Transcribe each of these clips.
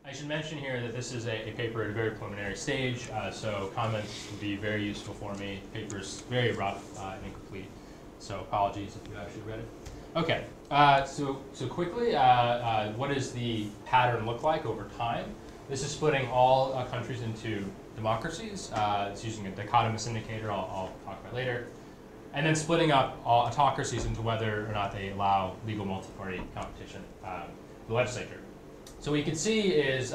I should mention here that this is a paper at a very preliminary stage, so comments would be very useful for me. The paper's very rough and incomplete, so apologies if you actually read it. Okay, so quickly, what does the pattern look like over time? This is splitting all countries into democracies. It's using a dichotomous indicator I'll talk about later. And then splitting up all autocracies into whether or not they allow legal multi-party competition in the legislature. So what you can see is,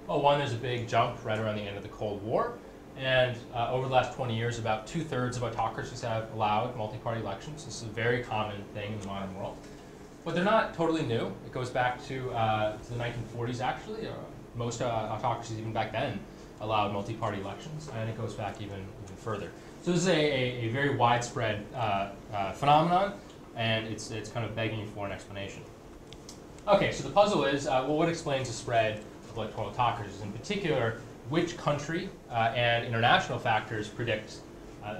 one, there's a big jump right around the end of the Cold War. And over the last 20 years, about 2/3 of autocracies have allowed multi-party elections. This is a very common thing in the modern world. But they're not totally new. It goes back to the 1940s, actually. Most autocracies, even back then, allowed multi-party elections. And it goes back even further. So this is a very widespread phenomenon, and it's kind of begging for an explanation. Okay, so the puzzle is, what explains the spread of electoral autocracies? In particular, which country and international factors predict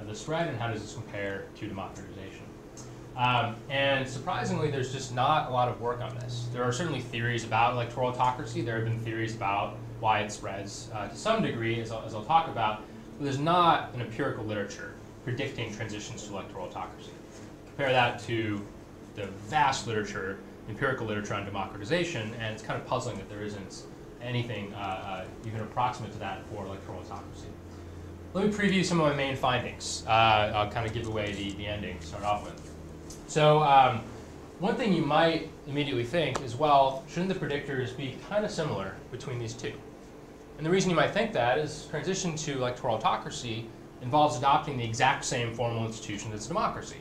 the spread, and how does this compare to democratization? And surprisingly, there's just not a lot of work on this. There are certainly theories about electoral autocracy. There have been theories about why it spreads to some degree, as I'll talk about. But there's not an empirical literature predicting transitions to electoral autocracy. Compare that to the vast literature, empirical literature on democratization, and it's kind of puzzling that there isn't anything even approximate to that for electoral autocracy. Let me preview some of my main findings. I'll kind of give away the ending to start off with. So one thing you might immediately think is, well, shouldn't the predictors be kind of similar between these two? And the reason you might think that is transition to electoral autocracy involves adopting the exact same formal institution as democracy.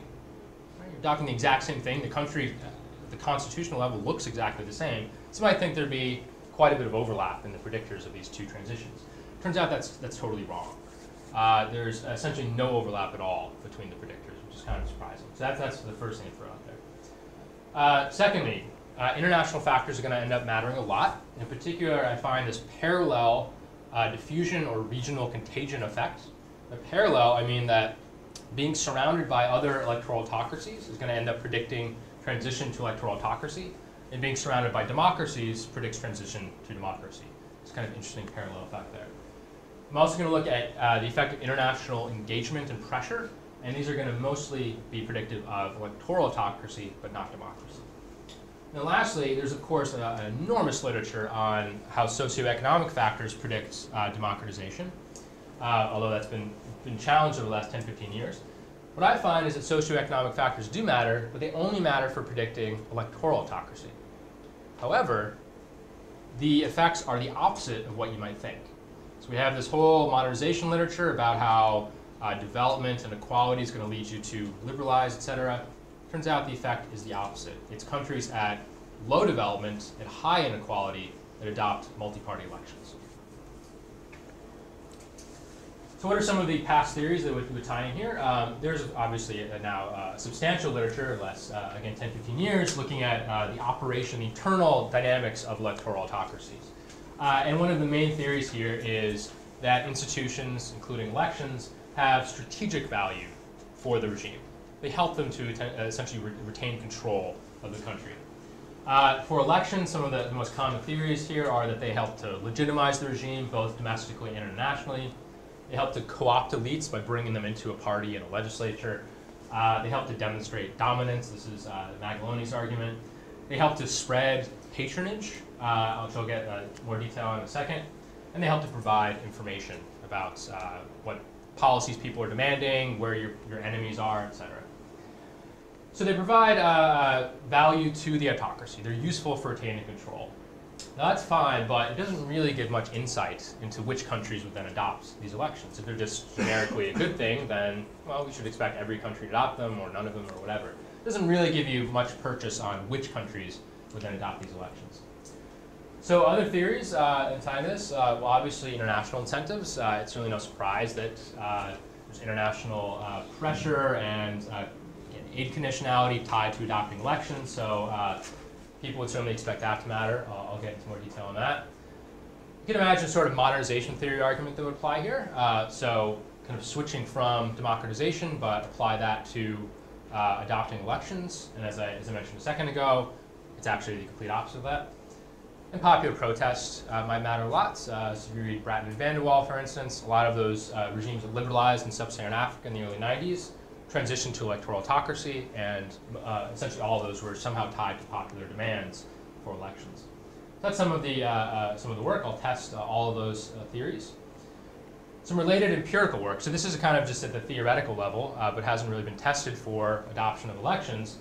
Right? You're adopting the exact same thing. The country, at the constitutional level, looks exactly the same. So you might think there'd be quite a bit of overlap in the predictors of these two transitions. Turns out that's totally wrong. There's essentially no overlap at all between the predictors, which is kind of surprising. So that's the first thing to throw out there. Secondly, international factors are going to end up mattering a lot. In particular, I find this parallel diffusion or regional contagion effect. By parallel, I mean that being surrounded by other electoral autocracies is going to end up predicting transition to electoral autocracy, and being surrounded by democracies predicts transition to democracy. It's kind of an interesting parallel effect there. I'm also going to look at the effect of international engagement and pressure, and these are going to mostly be predictive of electoral autocracy, but not democracy. And lastly, there's of course an enormous literature on how socioeconomic factors predict democratization, although that's been challenged over the last 10, 15 years. What I find is that socioeconomic factors do matter, but they only matter for predicting electoral autocracy. However, the effects are the opposite of what you might think. So we have this whole modernization literature about how development and equality is going to lead you to liberalize, et cetera. Turns out the effect is the opposite. It's countries at low development and high inequality that adopt multi-party elections. So what are some of the past theories that would tie in here? There's obviously now substantial literature, less, again, 10, 15 years, looking at the operation, the internal dynamics of electoral autocracies. And one of the main theories here is that institutions, including elections, have strategic value for the regime. They help them to essentially retain control of the country. For elections, some of the most common theories here are that they help to legitimize the regime, both domestically and internationally. They help to co-opt elites by bringing them into a party and a legislature. They help to demonstrate dominance. This is Magaloni's argument. They help to spread patronage, which I'll get more detail on in a second. And they help to provide information about what policies people are demanding, where your enemies are, et cetera. So they provide value to the autocracy. They're useful for retaining control. Now that's fine, but it doesn't really give much insight into which countries would then adopt these elections. If they're just generically a good thing, then, well, we should expect every country to adopt them, or none of them, or whatever. It doesn't really give you much purchase on which countries would then adopt these elections. So other theories inside this, well, obviously international incentives. It's really no surprise that there's international pressure and aid conditionality tied to adopting elections. So people would certainly expect that to matter. I'll get into more detail on that. You can imagine sort of modernization theory argument that would apply here. So kind of switching from democratization, but apply that to adopting elections. And as I mentioned a second ago, it's actually the complete opposite of that. And popular protest might matter a lot. So if you read Bratton and Van der Waal, for instance, a lot of those regimes that liberalized in sub-Saharan Africa in the early 90s transitioned to electoral autocracy, and essentially all of those were somehow tied to popular demands for elections. So that's some of the work. I'll test all of those theories. Some related empirical work. So this is kind of just at the theoretical level, but hasn't really been tested for adoption of elections.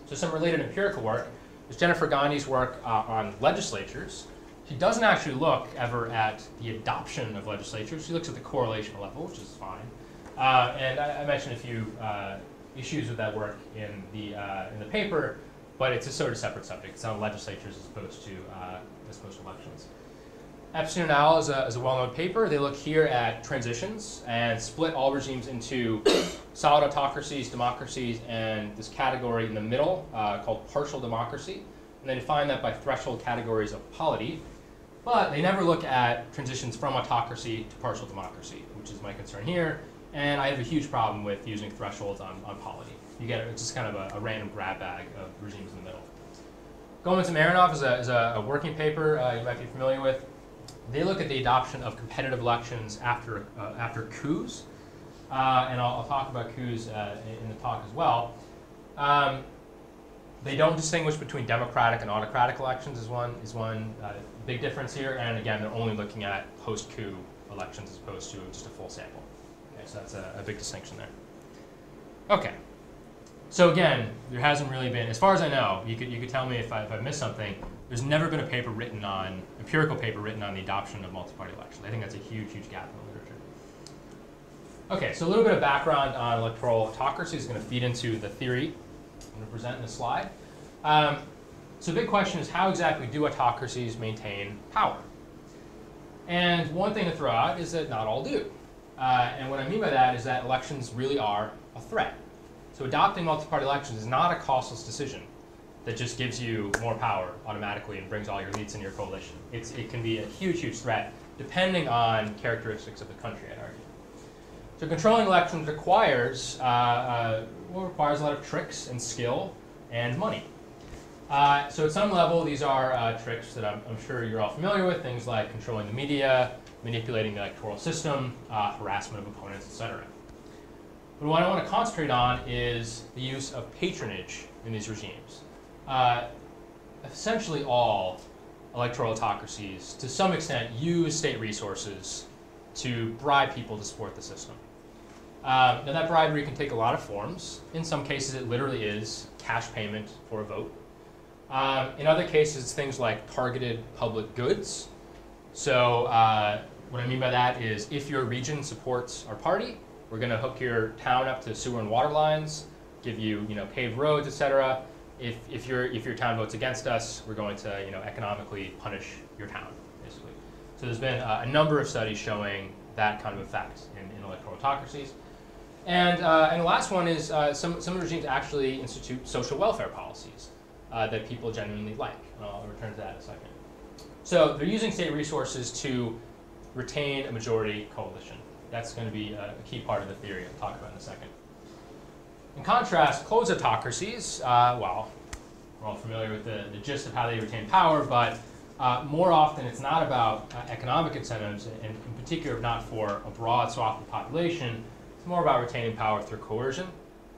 So some related empirical work is Jennifer Gandhi's work on legislatures. She doesn't actually look ever at the adoption of legislatures. She looks at the correlation level, which is fine. And I mentioned a few issues with that work in the paper, but it's a sort of separate subject. It's on legislatures as opposed to elections. Epstein and al. is a well-known paper. They look here at transitions and split all regimes into solid autocracies, democracies, and this category in the middle called partial democracy. And they define that by threshold categories of polity. But they never look at transitions from autocracy to partial democracy, which is my concern here. And I have a huge problem with using thresholds on polity. It's just kind of a random grab bag of regimes in the middle. Gomez and Marinov is a working paper you might be familiar with. They look at the adoption of competitive elections after coups, and I'll talk about coups in the talk as well. They don't distinguish between democratic and autocratic elections is one big difference here, and again, they're only looking at post-coup elections as opposed to just a full sample. Okay, so that's a big distinction there. Okay, so again, there hasn't really been, as far as I know, you could tell me if I missed something. There's never been a empirical paper written on the adoption of multi-party elections. I think that's a huge, huge gap in the literature. Okay, so a little bit of background on electoral autocracy is going to feed into the theory I'm going to present in this slide. So the big question is, how exactly do autocracies maintain power? And one thing to throw out is that not all do. And what I mean by that is that elections really are a threat. So adopting multi-party elections is not a costless decision that just gives you more power automatically and brings all your elites in your coalition. It can be a huge, huge threat depending on characteristics of the country, I'd argue. So controlling elections requires a lot of tricks and skill and money. So at some level, these are tricks that I'm sure you're all familiar with, things like controlling the media, manipulating the electoral system, harassment of opponents, etc. But what I want to concentrate on is the use of patronage in these regimes. Essentially all electoral autocracies, to some extent, use state resources to bribe people to support the system. Now that bribery can take a lot of forms. In some cases, it literally is cash payment for a vote. In other cases, it's things like targeted public goods. So what I mean by that is, if your region supports our party, we're going to hook your town up to sewer and water lines, give you, paved roads, etc. If your town votes against us, we're going to economically punish your town, basically. So there's been a number of studies showing that kind of effect in electoral autocracies. And the last one is some regimes actually institute social welfare policies that people genuinely like. And I'll return to that in a second. So they're using state resources to retain a majority coalition. That's going to be a key part of the theory I'll talk about in a second. In contrast, closed autocracies, well, we're all familiar with the gist of how they retain power, but more often it's not about economic incentives, and in particular not for a broad swath of the population. It's more about retaining power through coercion,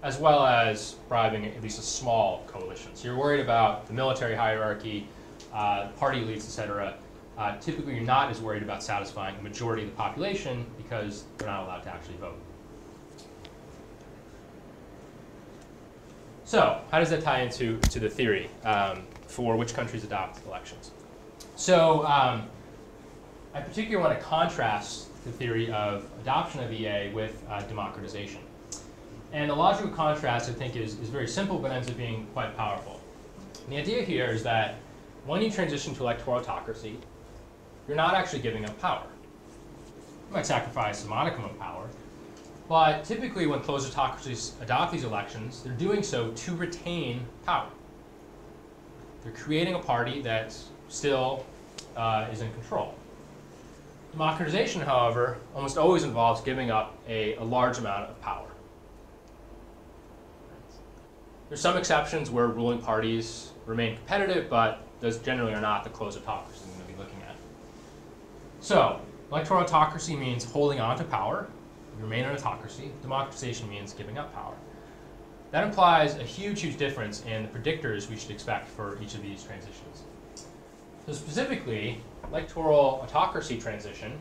as well as bribing at least a small coalition. So you're worried about the military hierarchy, party elites, etc. Typically you're not as worried about satisfying a majority of the population because they're not allowed to actually vote. So how does that tie into the theory for which countries adopt elections? So I particularly want to contrast the theory of adoption of EA with democratization. And the logical contrast, I think, is very simple but ends up being quite powerful. And the idea here is that when you transition to electoral autocracy, you're not actually giving up power. You might sacrifice a modicum of power, but typically when closed autocracies adopt these elections, they're doing so to retain power. They're creating a party that still is in control. Democratization, however, almost always involves giving up a large amount of power. There's some exceptions where ruling parties remain competitive, but those generally are not the closed autocracies I'm going to be looking at. So, electoral autocracy means holding on to power. You remain an autocracy. Democratization means giving up power. That implies a huge, huge difference in the predictors we should expect for each of these transitions. So specifically, electoral autocracy transition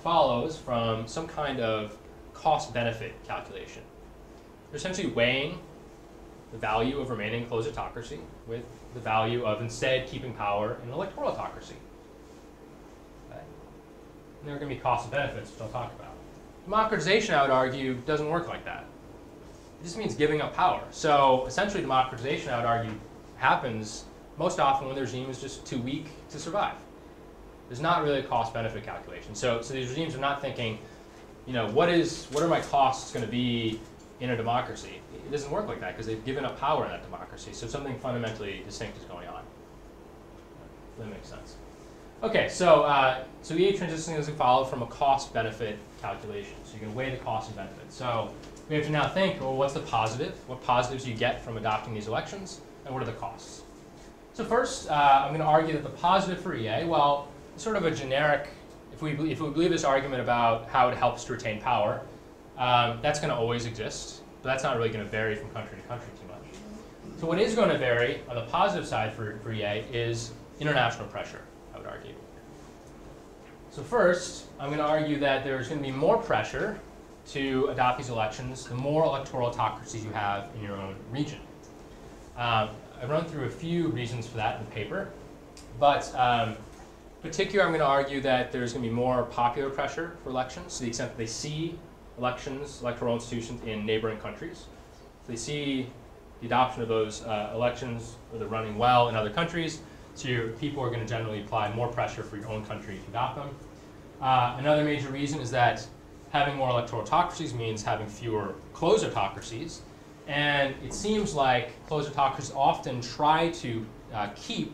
follows from some kind of cost-benefit calculation. They're essentially weighing the value of remaining a closed autocracy with the value of instead keeping power in an electoral autocracy. Okay? And there are going to be costs and benefits, which I'll talk about. Democratization, I would argue, doesn't work like that. It just means giving up power. So essentially, democratization, I would argue, happens most often when the regime is just too weak to survive. There's not really a cost-benefit calculation. So these regimes are not thinking, what are my costs going to be in a democracy? It doesn't work like that because they've given up power in that democracy. So something fundamentally distinct is going on. That makes sense. Okay, so EIP transitioning is followed from a cost-benefit calculation. So you can weigh the costs and benefits. So we have to now think, well, what's the positive? What positives do you get from adopting these elections? And what are the costs? So first, I'm going to argue that the positive for EA, well, sort of a generic, if we believe this argument about how it helps to retain power, that's going to always exist, but that's not really going to vary from country to country too much. So what is going to vary on the positive side for EA is international pressure, I would argue. So first, I'm going to argue that there's going to be more pressure to adopt these elections the more electoral autocracies you have in your own region. I've run through a few reasons for that in the paper, but in particular, I'm going to argue that there's going to be more popular pressure for elections to the extent that they see elections, electoral institutions in neighboring countries. So they see the adoption of those elections, or they're running well in other countries, so your people are going to generally apply more pressure for your own country to adopt them. Another major reason is that having more electoral autocracies means having fewer closed autocracies, and it seems like closed autocracies often try to keep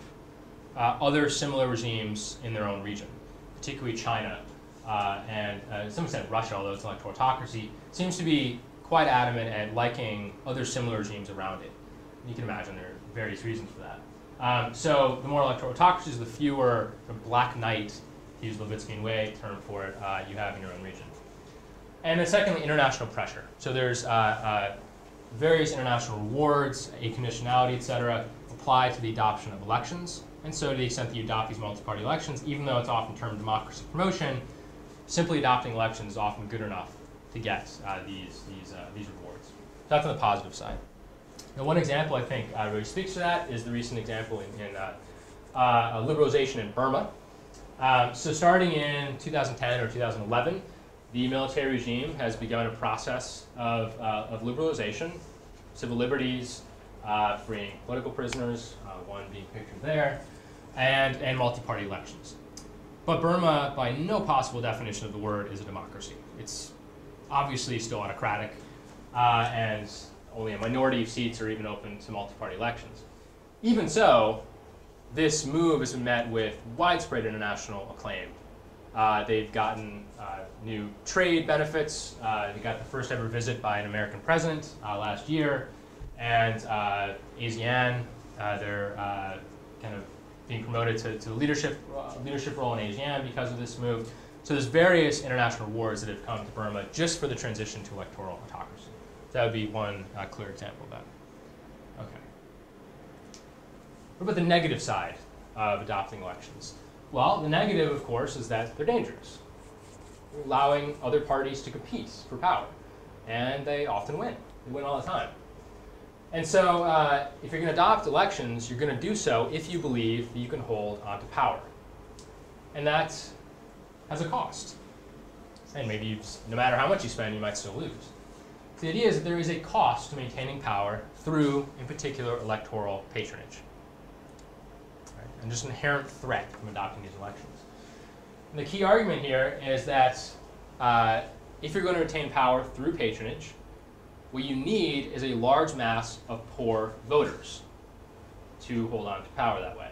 other similar regimes in their own region, particularly China and to some extent Russia, although it's an electoral autocracy, seems to be quite adamant at liking other similar regimes around it. You can imagine there are various reasons for that. So the more electoral autocracies, the fewer black knight, to use the Levitsky way term for it, you have in your own region. And then secondly, international pressure. So there's various international rewards, a conditionality, et cetera, apply to the adoption of elections. And so to the extent that you adopt these multi-party elections, even though it's often termed democracy promotion, simply adopting elections is often good enough to get these rewards. So that's on the positive side. Now, one example I think really speaks to that is the recent example in liberalization in Burma. So starting in 2010 or 2011, the military regime has begun a process of liberalization, civil liberties, freeing political prisoners, one being pictured there, and multi-party elections. But Burma, by no possible definition of the word, is a democracy. It's obviously still autocratic, and only a minority of seats are even open to multi-party elections. Even so, this move has been met with widespread international acclaim. They've gotten new trade benefits. They got the first ever visit by an American president last year. And ASEAN, they're kind of being promoted to the leadership role in ASEAN because of this move. So there's various international rewards that have come to Burma just for the transition to electoral autocracy. So that would be one clear example of that. Okay. What about the negative side of adopting elections? Well, the negative, of course, is that they're dangerous. They're allowing other parties to compete for power. And they often win. They win all the time. And so if you're going to adopt elections, you're going to do so if you believe that you can hold onto power. And that has a cost. And maybe no matter how much you spend, you might still lose. So the idea is that there is a cost to maintaining power through, in particular, electoral patronage. Right? And just an inherent threat from adopting these elections. And the key argument here is that if you're going to retain power through patronage, what you need is a large mass of poor voters to hold on to power that way.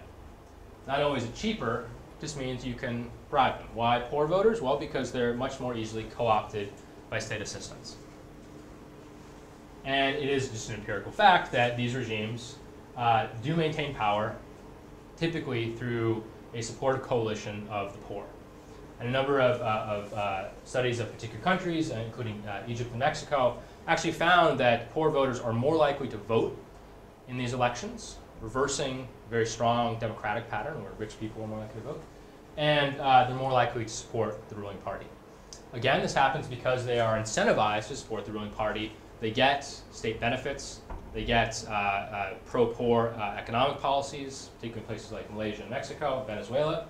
Not only is it cheaper, it just means you can bribe them. Why poor voters? Well, because they're much more easily co-opted by state assistance. And it is just an empirical fact that these regimes do maintain power typically through a supportive coalition of the poor. And a number of studies of particular countries, including Egypt and Mexico, actually found that poor voters are more likely to vote in these elections, reversing a very strong democratic pattern where rich people are more likely to vote, and they're more likely to support the ruling party. Again, this happens because they are incentivized to support the ruling party. They get state benefits, they get pro-poor economic policies, particularly in places like Malaysia and Mexico, Venezuela.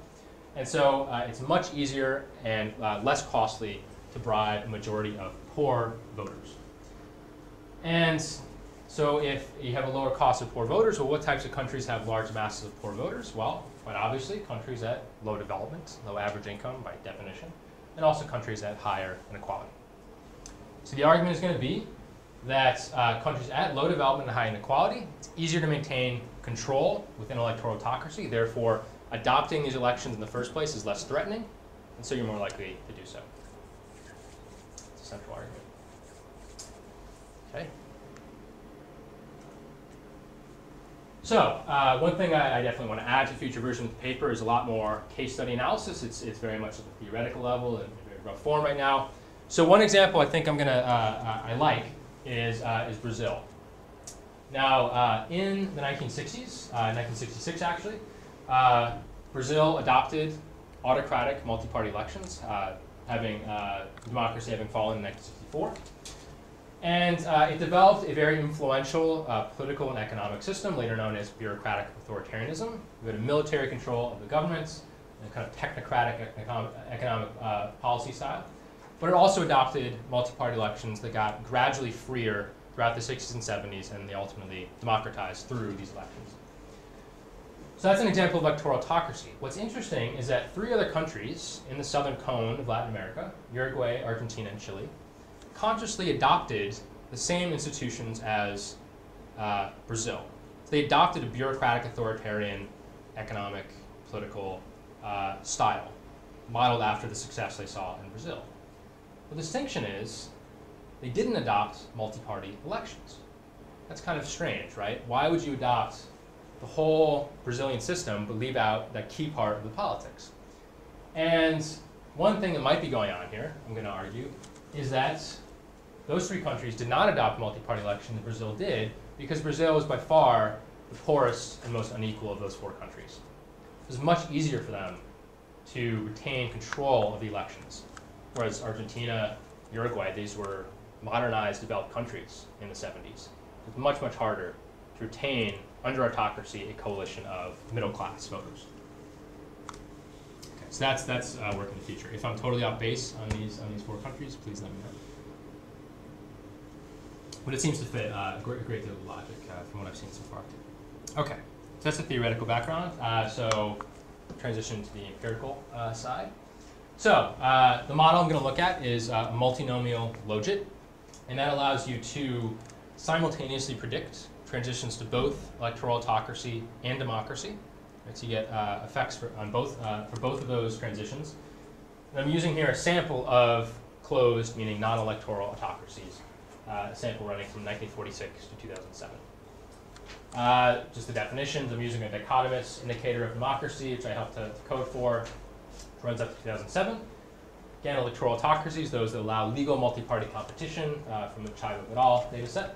And so it's much easier and less costly to bribe a majority of poor voters. And so if you have a lower cost of poor voters, well, what types of countries have large masses of poor voters? Well, quite obviously, countries at low development, low average income by definition, and also countries at higher inequality. So the argument is going to be that countries at low development and high inequality, it's easier to maintain control within electoral autocracy. Therefore, adopting these elections in the first place is less threatening, and so you're more likely to do so. It's a central argument. Okay. So one thing I definitely want to add to future versions of the paper is a lot more case study analysis. It's very much at the theoretical level and in very rough form right now. So one example I think I'm gonna I like is Brazil. Now in the 1960s, 1966 actually, Brazil adopted autocratic multi-party elections, having democracy having fallen in 1964. And it developed a very influential political and economic system, later known as bureaucratic authoritarianism. We had a military control of the government, and a kind of technocratic economic policy style. But it also adopted multi-party elections that got gradually freer throughout the 60s and 70s, and they ultimately democratized through these elections. So that's an example of electoral autocracy. What's interesting is that 3 other countries in the southern cone of Latin America, Uruguay, Argentina, and Chile, consciously adopted the same institutions as Brazil. So they adopted a bureaucratic authoritarian economic, political style, modeled after the success they saw in Brazil. The distinction is they didn't adopt multi-party elections. That's kind of strange, right? Why would you adopt the whole Brazilian system but leave out that key part of the politics? And one thing that might be going on here, I'm going to argue, is that those 3 countries did not adopt multi-party elections and Brazil did, because Brazil was by far the poorest and most unequal of those 4 countries. It was much easier for them to retain control of the elections. Whereas Argentina, Uruguay, these were modernized, developed countries in the 70s. It was much, much harder to retain, under autocracy, a coalition of middle-class voters. Okay, so that's work in the future. If I'm totally off base on these 4 countries, please let me know. But it seems to fit a great deal of logic from what I've seen so far. Okay, so that's the theoretical background. So transition to the empirical side. So the model I'm going to look at is a multinomial logit, and that allows you to simultaneously predict transitions to both electoral autocracy and democracy. Right, so you get effects for both of those transitions. And I'm using here a sample of closed, meaning non-electoral autocracies. A sample running from 1946 to 2007. Just the definitions, I'm using a dichotomous indicator of democracy, which I helped to code for. It runs up to 2007. Again, electoral autocracies, those that allow legal multi-party competition from the Chivo et al. Data set.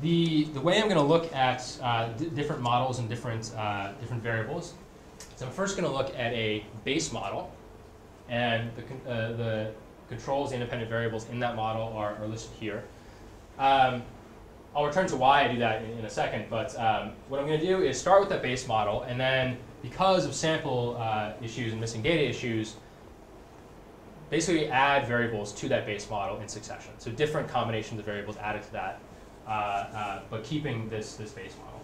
The way I'm going to look at different models and different variables is I'm first going to look at a base model, and the controls, the independent variables in that model are listed here. I'll return to why I do that in a second, but what I'm going to do is start with that base model, and then because of sample issues and missing data issues, basically add variables to that base model in succession. So different combinations of variables added to that, but keeping this base model.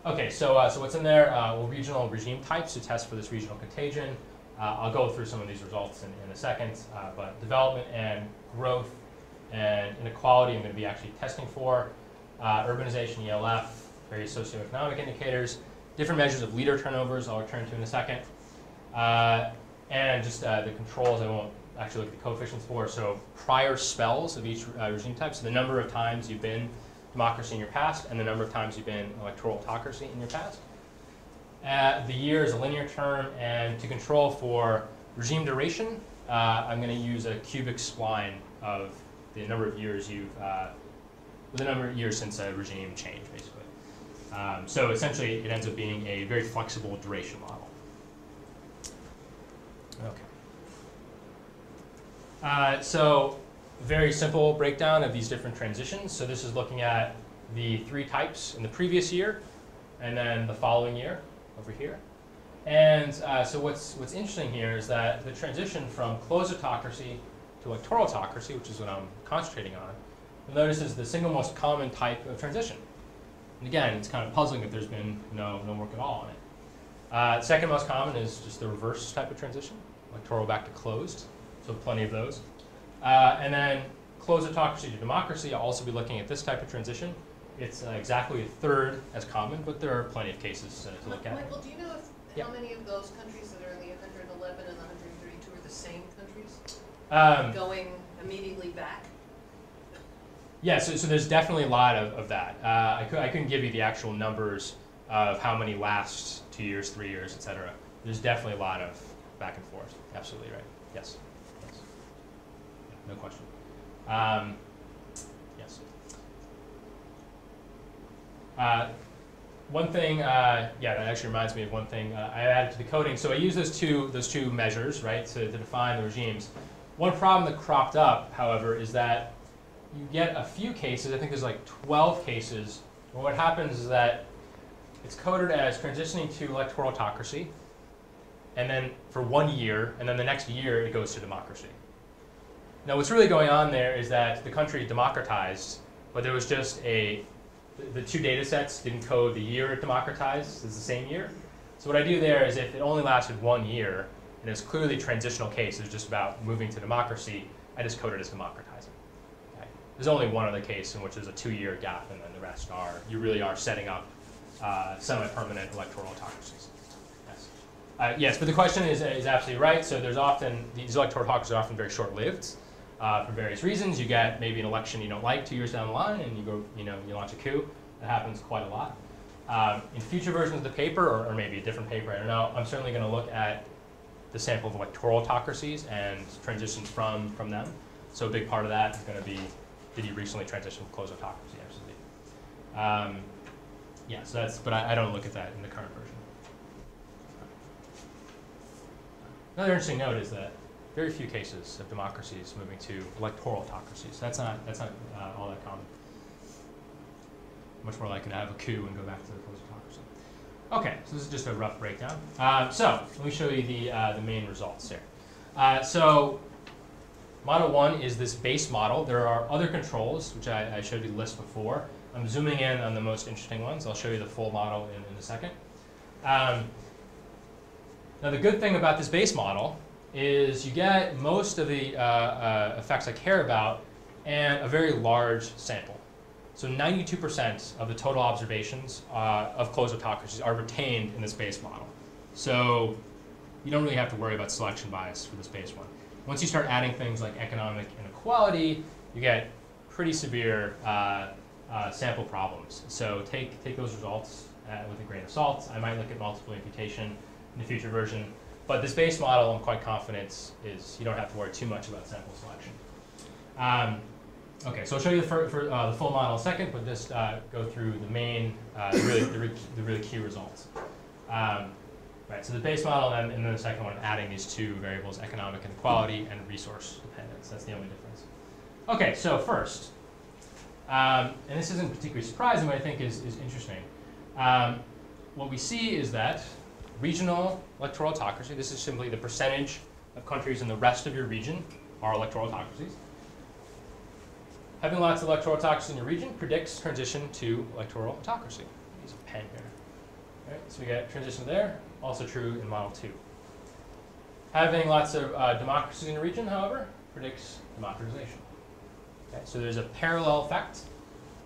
Okay, so what's in there? Well, regional regime types to test for this regional contagion. I'll go through some of these results in a second, but development and growth and inequality I'm going to be actually testing for. Urbanization, ELF, various socioeconomic indicators, different measures of leader turnovers I'll return to in a second, and just the controls I won't actually look at the coefficients for. So prior spells of each regime type, so the number of times you've been democracy in your past and the number of times you've been electoral autocracy in your past. The year is a linear term, and to control for regime duration, I'm going to use a cubic spline of the number of years the number of years since a regime change, basically. So essentially, it ends up being a very flexible duration model. Okay. So very simple breakdown of these different transitions. So this is looking at the 3 types in the previous year, and then the following year over here. And so what's interesting here is that the transition from closed autocracy to electoral autocracy, which is what I'm concentrating on, you'll notice is the single most common type of transition. And again, it's kind of puzzling that there's been no work at all on it. Second most common is just the reverse type of transition, electoral back to closed, so plenty of those. And then closed autocracy to democracy, I'll also be looking at this type of transition. It's exactly a third as common, but there are plenty of cases to look at. Michael, do you know how many of those countries that are in the 111 and the 132 are the same countries? Going immediately back? Yeah, so there's definitely a lot of that. I couldn't give you the actual numbers of how many last 2 years, 3 years, etc. There's definitely a lot of back and forth. Absolutely right. Yes. Yes. No question. Yes. One thing, yeah, that actually reminds me of one thing I added to the coding. So I use those two measures, right, to define the regimes. One problem that cropped up, however, is that you get a few cases, I think there's like 12 cases, where what happens is that it's coded as transitioning to electoral autocracy, and then for 1 year, and then the next year it goes to democracy. Now what's really going on there is that the country democratized, but there was just the 2 data sets didn't code the year it democratized as the same year. So what I do there is if it only lasted 1 year, and it's clearly a transitional case, it's just about moving to democracy, I just code it as democratizing. Okay. There's only one other case in which there's a 2-year gap, and then the rest are, you really are setting up semi-permanent electoral autocracies. Yes. Yes, but the question is absolutely right. So there's often, these electoral autocracies are often very short-lived for various reasons. You get maybe an election you don't like 2 years down the line, and you go, you launch a coup. That happens quite a lot. In future versions of the paper, or maybe a different paper, I don't know, I'm certainly going to look at the sample of electoral autocracies and transitions from them. So a big part of that is going to be, did you recently transition from closed autocracy? Absolutely. Yeah, so that's, but I don't look at that in the current version. Another interesting note is that very few cases of democracies moving to electoral autocracies. That's not all that common. Much more likely to have a coup and go back to the closed autocracy. Okay, so this is just a rough breakdown. So let me show you the main results here. So model 1 is this base model. There are other controls, which I showed you the list before. I'm zooming in on the most interesting ones. I'll show you the full model in a second. Now the good thing about this base model is you get most of the effects I care about and a very large sample. So 92% of the total observations of closed autocracies are retained in this base model. So you don't really have to worry about selection bias for this base one. Once you start adding things like economic inequality, you get pretty severe sample problems. So take those results with a grain of salt. I might look at multiple imputation in the future version. But this base model, I'm quite confident, is you don't have to worry too much about sample selection. Okay, so I'll show you the full model in a second, but just go through the main, the really key results. Right, so the base model, and then the second one, adding these 2 variables, economic inequality and resource dependence. That's the only difference. Okay, so first, and this isn't particularly surprising, but I think is interesting. What we see is that regional electoral autocracy, this is simply the percentage of countries in the rest of your region are electoral autocracies. Having lots of electoral autocracy in your region predicts transition to electoral autocracy. Use a pen here. Right, so we get transition there, also true in model 2. Having lots of democracies in your region, however, predicts democratization. Okay, so there's a parallel effect.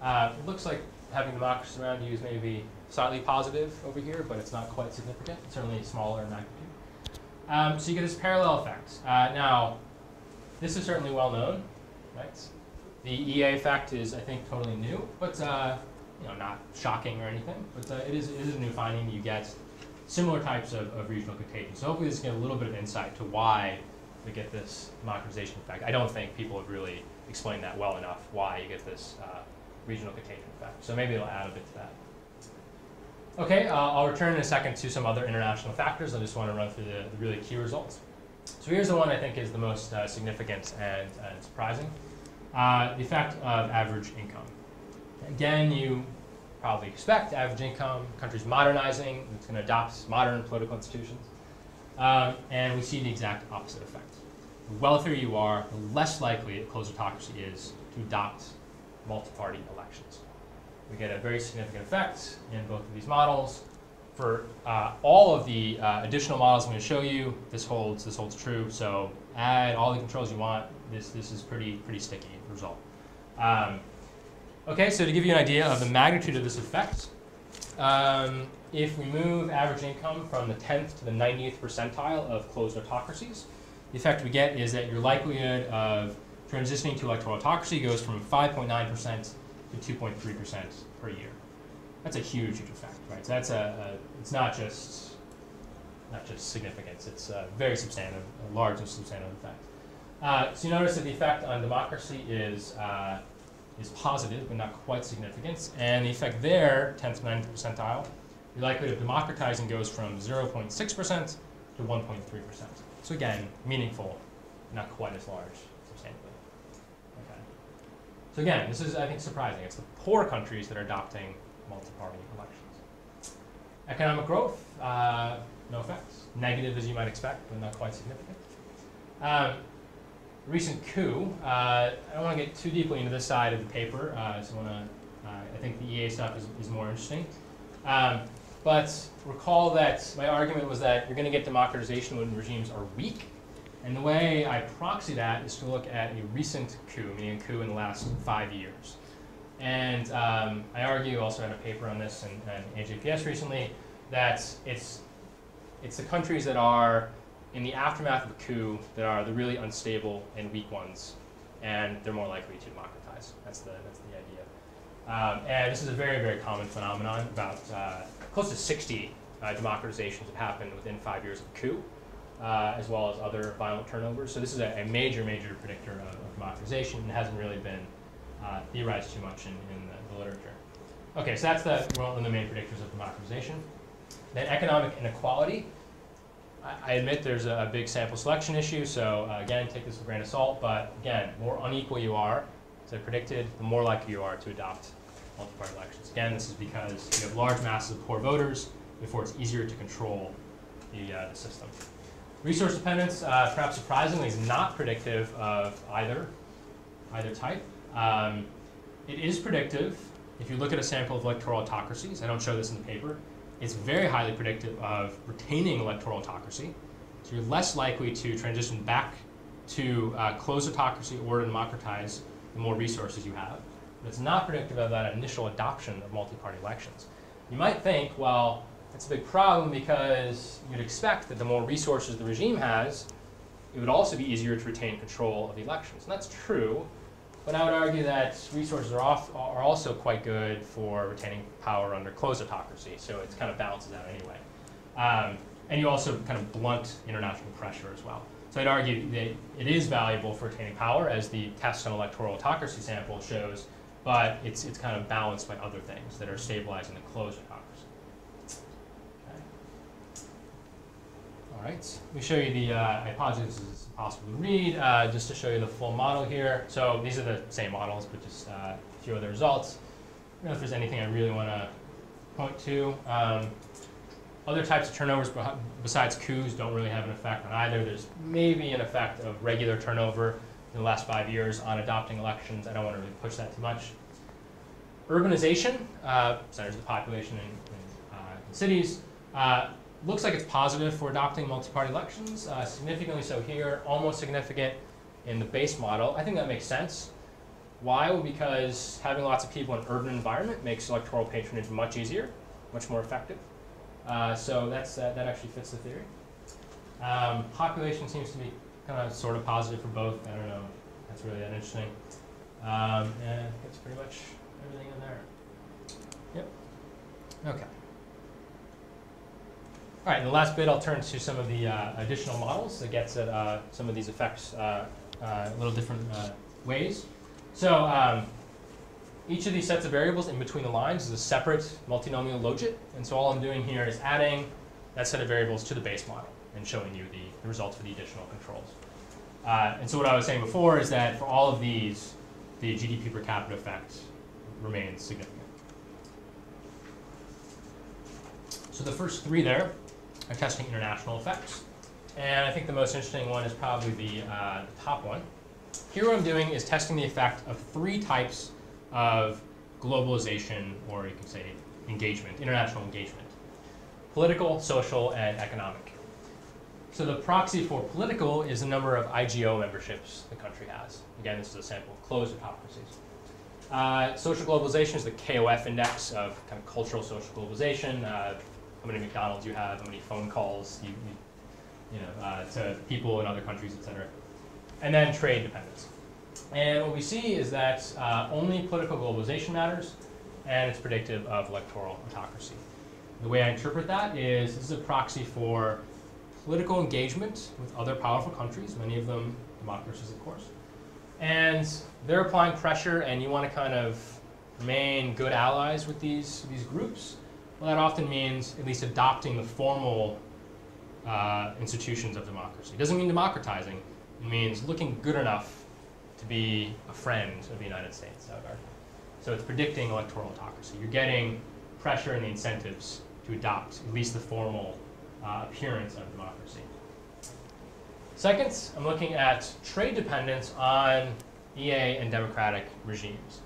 It looks like having democracy around you is maybe slightly positive over here, but it's not quite significant. It's certainly smaller in magnitude. So you get this parallel effect. Now, this is certainly well known, right? The EA effect is, I think, totally new, but not shocking or anything. But it is a new finding. You get similar types of regional contagion. So hopefully this can get a little bit of insight to why we get this democratization effect. I don't think people have really explained that well enough, why you get this regional contagion effect. So maybe it'll add a bit to that. Okay, I'll return in a second to some other international factors. I just want to run through the really key results. So here's the one I think is the most significant and surprising. The effect of average income. Again, you probably expect average income, countries modernizing, it's going to adopt modern political institutions. And we see the exact opposite effect. The wealthier you are, the less likely a closed autocracy is to adopt multi-party elections. We get a very significant effect in both of these models. For all of the additional models I'm going to show you, this holds true. So add all the controls you want. This is pretty sticky result. Okay, so to give you an idea of the magnitude of this effect, if we move average income from the 10th to the 90th percentile of closed autocracies, the effect we get is that your likelihood of transitioning to electoral autocracy goes from 5.9% to 2.3% per year. That's a huge effect, right? So that's it's not just significance, it's very substantive, a large and substantive effect. So you notice that the effect on democracy is positive, but not quite significant. And the effect there, 10th to 90th percentile, your likelihood of democratizing goes from 0.6% to 1.3%. So again, meaningful, not quite as large substantially. Okay. So again, this is, I think, surprising. It's the poor countries that are adopting multi-party elections. Economic growth, no effects. Negative as you might expect, but not quite significant. Recent coup, I don't want to get too deeply into this side of the paper, so I think the EA stuff is more interesting. But recall that my argument was that you're going to get democratization when regimes are weak. And the way I proxy that is to look at a recent coup, meaning a coup in the last 5 years. And I argue, also had a paper on this in AJPS recently, that it's the countries that are in the aftermath of a coup that are the really unstable and weak ones, and they're more likely to democratize. That's the idea. And this is a very, very common phenomenon. About close to 60 democratizations have happened within 5 years of a coup, as well as other violent turnovers. So this is a major, major predictor of democratization, and hasn't really been theorized too much in the literature. Okay, so that's one of the main predictors of democratization. Then economic inequality. I admit there's a big sample selection issue, so again, take this with a grain of salt, but again, more unequal you are, as I predicted, the more likely you are to adopt multi-party elections. Again, this is because you have large masses of poor voters, therefore it's easier to control the system. Resource dependence, perhaps surprisingly, is not predictive of either type. It is predictive if you look at a sample of electoral autocracies. I don't show this in the paper. It's very highly predictive of retaining electoral autocracy. So you're less likely to transition back to closed autocracy or to democratize the more resources you have. But it's not predictive of that initial adoption of multi-party elections. You might think, well, that's a big problem because you'd expect that the more resources the regime has, it would also be easier to retain control of the elections. And that's true. But I would argue that resources are also quite good for retaining power under closed autocracy, so it kind of balances out anyway. And you also kind of blunt international pressure as well. So I'd argue that it is valuable for retaining power, as the test on electoral autocracy sample shows, but it's kind of balanced by other things that are stabilizing the closed autocracy. Okay. All right, let me show you the, I apologize, this is impossible to read, just to show you the full model here. So these are the same models, but just a few other results. I don't know if there's anything I really want to point to. Other types of turnovers besides coups don't really have an effect on either. There's maybe an effect of regular turnover in the last 5 years on adopting elections. I don't want to really push that too much. Urbanization, percentage of the population in cities, looks like it's positive for adopting multi-party elections, significantly so here, almost significant in the base model. I think that makes sense. Why? Well, because having lots of people in an urban environment makes electoral patronage much easier, much more effective. So that actually fits the theory. Population seems to be kind of sort of positive for both. I don't know if that's really that interesting. And that's pretty much everything in there. Yep. Okay. All right, in the last bit, I'll turn to some of the additional models that gets at some of these effects a little different ways. So each of these sets of variables in between the lines is a separate multinomial logit. And so all I'm doing here is adding that set of variables to the base model and showing you the results for the additional controls. And so what I was saying before is that for all of these, the GDP per capita effect remains significant. So the first three there are testing international effects. And I think the most interesting one is probably the top one. Here what I'm doing is testing the effect of three types of globalization, or you could say engagement, international engagement: political, social, and economic. So the proxy for political is the number of IGO memberships the country has. Again, this is a sample of closed autocracies. Social globalization is the KOF index of kind of cultural social globalization. How many McDonald's you have, how many phone calls to people in other countries, et cetera. And then trade dependence. And what we see is that only political globalization matters, and it's predictive of electoral autocracy. The way I interpret that is this is a proxy for political engagement with other powerful countries, many of them democracies, of course. And they're applying pressure, and you want to kind of remain good allies with these groups. Well, that often means at least adopting the formal institutions of democracy. It doesn't mean democratizing. It means looking good enough to be a friend of the United States. So it's predicting electoral autocracy. You're getting pressure and the incentives to adopt at least the formal appearance of democracy. Second, I'm looking at trade dependence on EA and democratic regimes.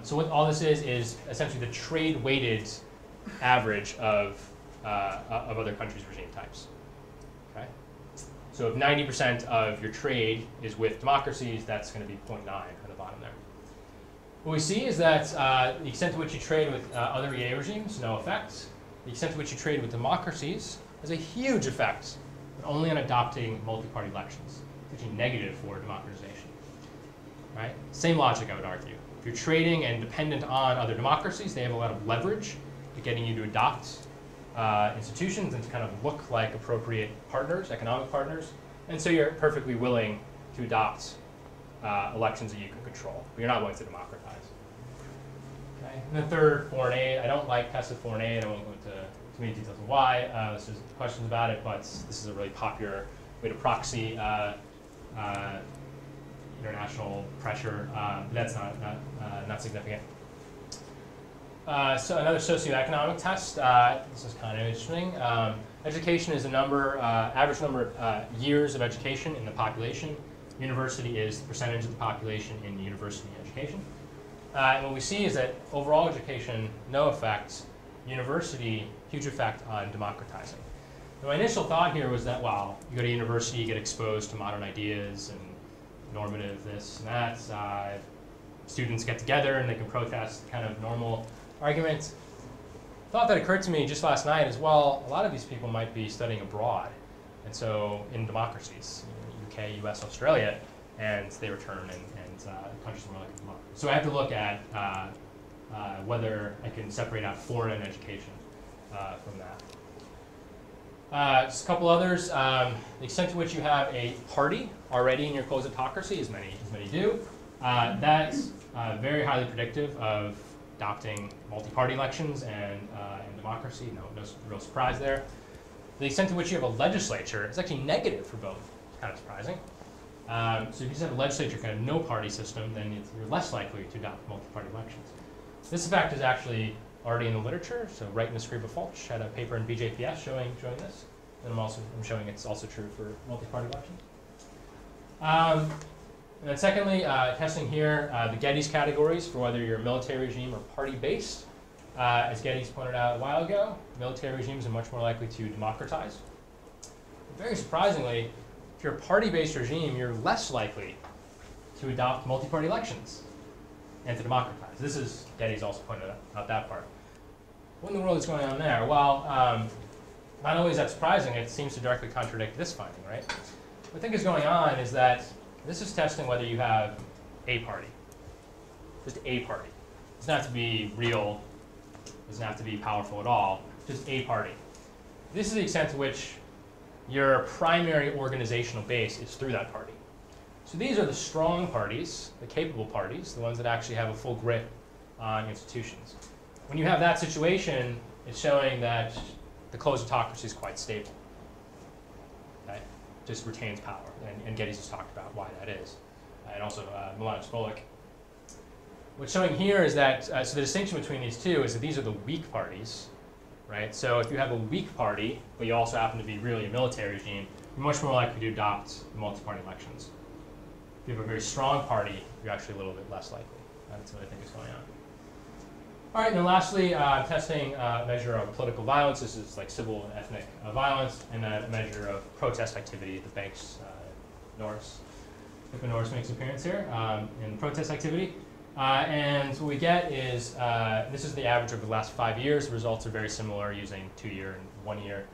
So what all this is essentially the trade-weighted average of other countries' regime types. Okay? So if 90% of your trade is with democracies, that's going to be 0.9 on the bottom there. What we see is that the extent to which you trade with other EA regimes, no effect. The extent to which you trade with democracies has a huge effect, but only on adopting multi-party elections. It's actually negative for democratization. Right? Same logic, I would argue. If you're trading and dependent on other democracies, they have a lot of leverage at getting you to adopt institutions and to kind of look like appropriate partners, economic partners. And so you're perfectly willing to adopt elections that you can control, but you're not willing to democratize. Okay. And the third, foreign aid. I don't like passive foreign aid. I won't go into too many details of why. There's questions about it, but this is a really popular way to proxy international pressure. But that's not significant. So another socioeconomic test. This is kind of interesting. Education is a number, average number of years of education in the population. University is the percentage of the population in university education. And what we see is that overall education, no effect. University, huge effect on democratizing. And my initial thought here was that, wow, you go to university, you get exposed to modern ideas and normative this and that. Students get together and they can protest kind of normal arguments. Thought that occurred to me just last night as well. A lot of these people might be studying abroad, and so in democracies, UK, US, Australia, and they return and countries are more like democracy. So I have to look at whether I can separate out foreign education from that. Just a couple others. The extent to which you have a party already in your closed autocracy, as many do, that's very highly predictive of adopting multi-party elections and democracy. No real surprise there. The extent to which you have a legislature is actually negative for both. It's kind of surprising. So if you just have a legislature, kind of no party system, then you're less likely to adopt multi-party elections. This effect is actually already in the literature. So Wright and Escriba Fulch had a paper in BJPS showing this. And I'm showing it's also true for multi-party elections. And then secondly, testing here the Geddes categories for whether you're a military regime or party-based. As Geddes pointed out a while ago, military regimes are much more likely to democratize. Very surprisingly, if you're a party-based regime, you're less likely to adopt multi-party elections and to democratize. This is, Geddes also pointed out that part. What in the world is going on there? Well, not only is that surprising, it seems to directly contradict this finding, right? What I think is going on is that this is testing whether you have a party. Just a party. It doesn't have to be real. It doesn't have to be powerful at all. Just a party. this is the extent to which your primary organizational base is through that party. So these are the strong parties, the capable parties, the ones that actually have a full grip on institutions. When you have that situation, it's showing that the closed autocracy is quite stable. Okay? Just retains power, and Geddes has talked about why that is, and also Milanos Volek. What's showing here is that, so the distinction between these two is that these are the weak parties, right? So if you have a weak party, but you also happen to be really a military regime, you're much more likely to adopt multi-party elections. If you have a very strong party, you're actually a little bit less likely. That's what I think is going on. All right, and then lastly, I'm testing a measure of political violence. This is like civil and ethnic violence, and then a measure of protest activity. The Banks Norris, Pippa Norris makes an appearance here in protest activity. And what we get is, this is the average over the last 5 years. The results are very similar using 2 year and 1 year.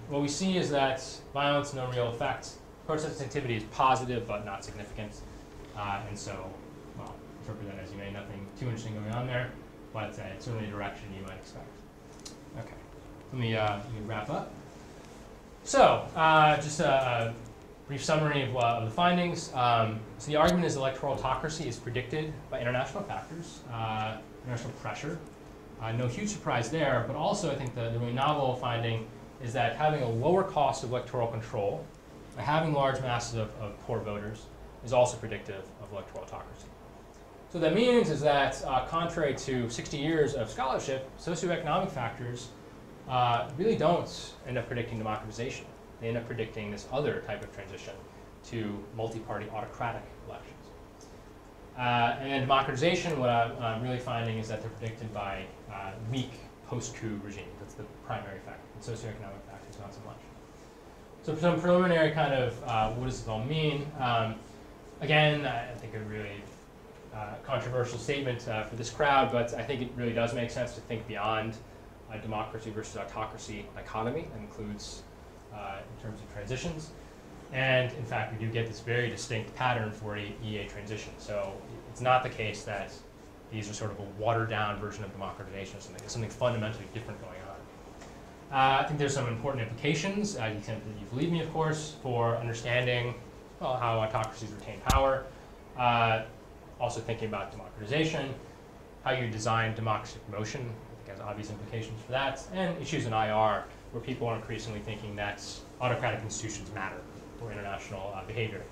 What we see is that violence, no real effect. Protest activity is positive, but not significant. And so, well, interpret that as you may, nothing too interesting going on there, but it's certainly a direction you might expect. Okay, let me wrap up. So, just a brief summary of the findings. So the argument is electoral autocracy is predicted by international factors, international pressure. No huge surprise there, but also I think the really novel finding is that having a lower cost of electoral control, by having large masses of poor voters, is also predictive of electoral autocracy. So what that means is that, contrary to 60 years of scholarship, socioeconomic factors really don't end up predicting democratization. They end up predicting this other type of transition to multi-party autocratic elections. And democratization, what I'm really finding is that they're predicted by weak post-coup regimes. That's the primary factor. And socioeconomic factors, not so much. So some preliminary kind of what does this all mean? Again, I think a really controversial statement for this crowd, but I think it really does make sense to think beyond democracy versus autocracy dichotomy. That includes in terms of transitions. And in fact, we do get this very distinct pattern for EA transition. So it's not the case that these are sort of a watered down version of democratization or something. There's something fundamentally different going on. I think there's some important implications, to the extent that you believe me, of course, for understanding well, how autocracies retain power. Also thinking about democratization, how you design democracy promotion, I think has obvious implications for that, and issues in IR, where people are increasingly thinking that autocratic institutions matter for international behavior.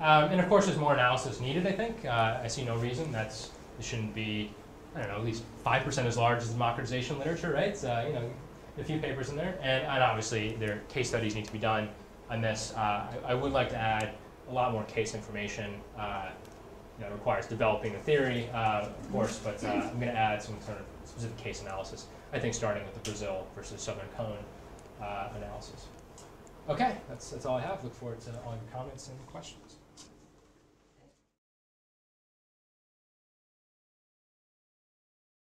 And of course, there's more analysis needed, I think. I see no reason that it shouldn't be, I don't know, at least 5% as large as democratization literature, right? You know, a few papers in there, and obviously their case studies need to be done on this. I would like to add a lot more case information. You know, it requires developing the theory, of course, but I'm going to add some sort of specific case analysis, I think starting with the Brazil versus Southern Cone analysis. Okay, that's all I have. Look forward to all your comments and questions.